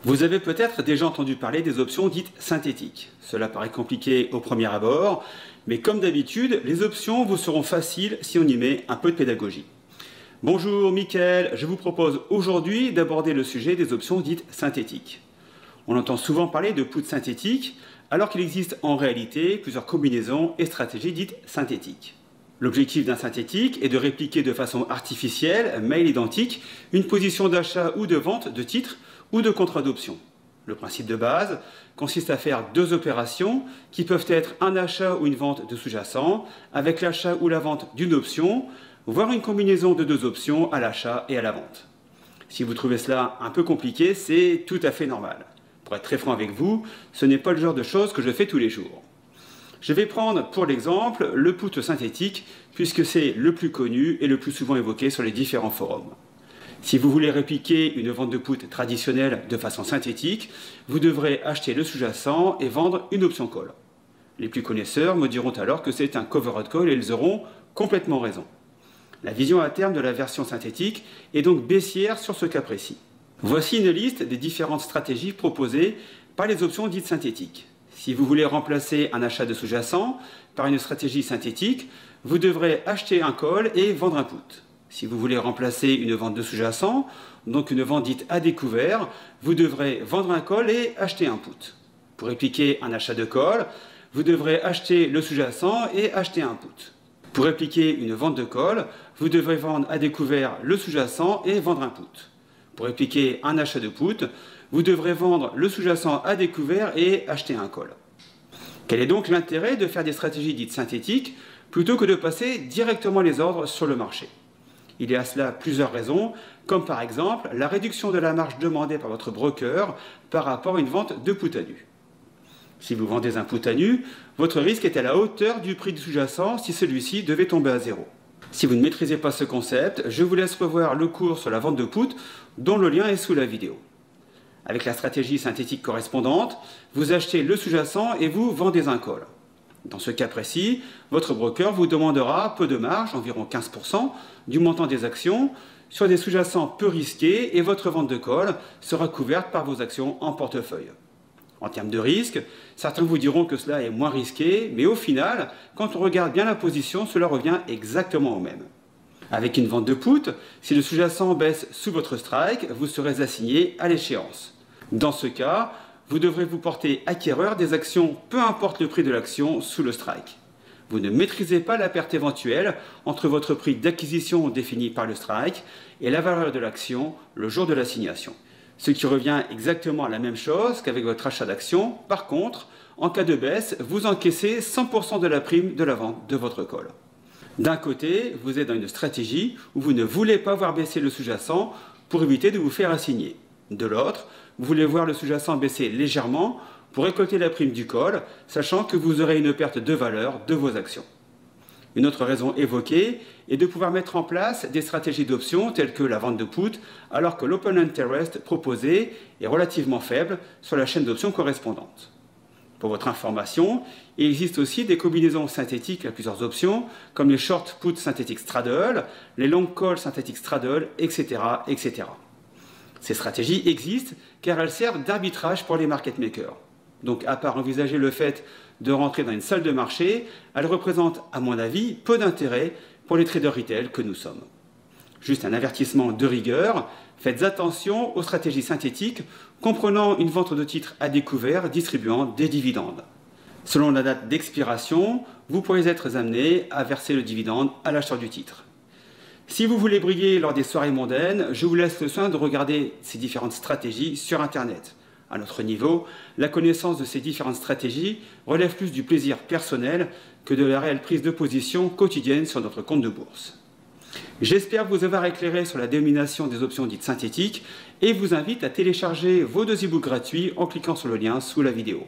Vous avez peut-être déjà entendu parler des options dites synthétiques. Cela paraît compliqué au premier abord, mais comme d'habitude, les options vous seront faciles si on y met un peu de pédagogie. Bonjour Mickaël, je vous propose aujourd'hui d'aborder le sujet des options dites synthétiques. On entend souvent parler de poudre synthétique, alors qu'il existe en réalité plusieurs combinaisons et stratégies dites synthétiques. L'objectif d'un synthétique est de répliquer de façon artificielle, mais identique, une position d'achat ou de vente de titres ou de contrat d'option. Le principe de base consiste à faire deux opérations qui peuvent être un achat ou une vente de sous-jacent avec l'achat ou la vente d'une option, voire une combinaison de deux options à l'achat et à la vente. Si vous trouvez cela un peu compliqué, c'est tout à fait normal. Pour être très franc avec vous, ce n'est pas le genre de choses que je fais tous les jours. Je vais prendre pour l'exemple le put synthétique puisque c'est le plus connu et le plus souvent évoqué sur les différents forums. Si vous voulez répliquer une vente de put traditionnelle de façon synthétique, vous devrez acheter le sous-jacent et vendre une option call. Les plus connaisseurs me diront alors que c'est un covered call et ils auront complètement raison. La vision à terme de la version synthétique est donc baissière sur ce cas précis. Voici une liste des différentes stratégies proposées par les options dites synthétiques. Si vous voulez remplacer un achat de sous-jacent par une stratégie synthétique, vous devrez acheter un call et vendre un put. Si vous voulez remplacer une vente de sous-jacent, donc une vente dite à découvert, vous devrez vendre un call et acheter un put. Pour répliquer un achat de call, vous devrez acheter le sous-jacent et acheter un put. Pour répliquer une vente de call, vous devrez vendre à découvert le sous-jacent et vendre un put. Pour répliquer un achat de put, vous devrez vendre le sous-jacent à découvert et acheter un call. Quel est donc l'intérêt de faire des stratégies dites synthétiques plutôt que de passer directement les ordres sur le marché? Il y a à cela plusieurs raisons, comme par exemple la réduction de la marge demandée par votre broker par rapport à une vente de put à nu. Si vous vendez un put à nu, votre risque est à la hauteur du prix du sous-jacent si celui-ci devait tomber à zéro. Si vous ne maîtrisez pas ce concept, je vous laisse revoir le cours sur la vente de put dont le lien est sous la vidéo. Avec la stratégie synthétique correspondante, vous achetez le sous-jacent et vous vendez un call. Dans ce cas précis, votre broker vous demandera peu de marge, environ 15%, du montant des actions, sur des sous-jacents peu risqués et votre vente de call sera couverte par vos actions en portefeuille. En termes de risque, certains vous diront que cela est moins risqué, mais au final, quand on regarde bien la position, cela revient exactement au même. Avec une vente de put, si le sous-jacent baisse sous votre strike, vous serez assigné à l'échéance. Dans ce cas, vous devrez vous porter acquéreur des actions, peu importe le prix de l'action sous le strike. Vous ne maîtrisez pas la perte éventuelle entre votre prix d'acquisition défini par le strike et la valeur de l'action le jour de l'assignation. Ce qui revient exactement à la même chose qu'avec votre achat d'action. Par contre, en cas de baisse, vous encaissez 100% de la prime de la vente de votre call. D'un côté, vous êtes dans une stratégie où vous ne voulez pas voir baisser le sous-jacent pour éviter de vous faire assigner. De l'autre, vous voulez voir le sous-jacent baisser légèrement pour récolter la prime du call, sachant que vous aurez une perte de valeur de vos actions. Une autre raison évoquée est de pouvoir mettre en place des stratégies d'options telles que la vente de put, alors que l'open interest proposé est relativement faible sur la chaîne d'options correspondante. Pour votre information, il existe aussi des combinaisons synthétiques à plusieurs options, comme les short put synthétiques straddle, les long call synthétiques straddle, etc., etc. Ces stratégies existent car elles servent d'arbitrage pour les market makers. Donc, à part envisager le fait de rentrer dans une salle de marché, elles représentent, à mon avis, peu d'intérêt pour les traders retail que nous sommes. Juste un avertissement de rigueur, faites attention aux stratégies synthétiques comprenant une vente de titres à découvert distribuant des dividendes. Selon la date d'expiration, vous pourrez être amené à verser le dividende à l'acheteur du titre. Si vous voulez briller lors des soirées mondaines, je vous laisse le soin de regarder ces différentes stratégies sur Internet. À notre niveau, la connaissance de ces différentes stratégies relève plus du plaisir personnel que de la réelle prise de position quotidienne sur notre compte de bourse. J'espère vous avoir éclairé sur la dénomination des options dites synthétiques et vous invite à télécharger vos deux e-books gratuits en cliquant sur le lien sous la vidéo.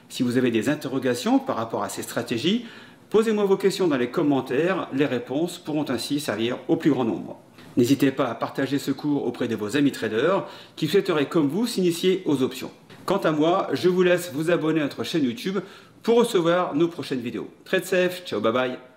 Si vous avez des interrogations par rapport à ces stratégies, posez-moi vos questions dans les commentaires, les réponses pourront ainsi servir au plus grand nombre. N'hésitez pas à partager ce cours auprès de vos amis traders qui souhaiteraient comme vous s'initier aux options. Quant à moi, je vous laisse vous abonner à notre chaîne YouTube pour recevoir nos prochaines vidéos. Trade safe, ciao, bye bye.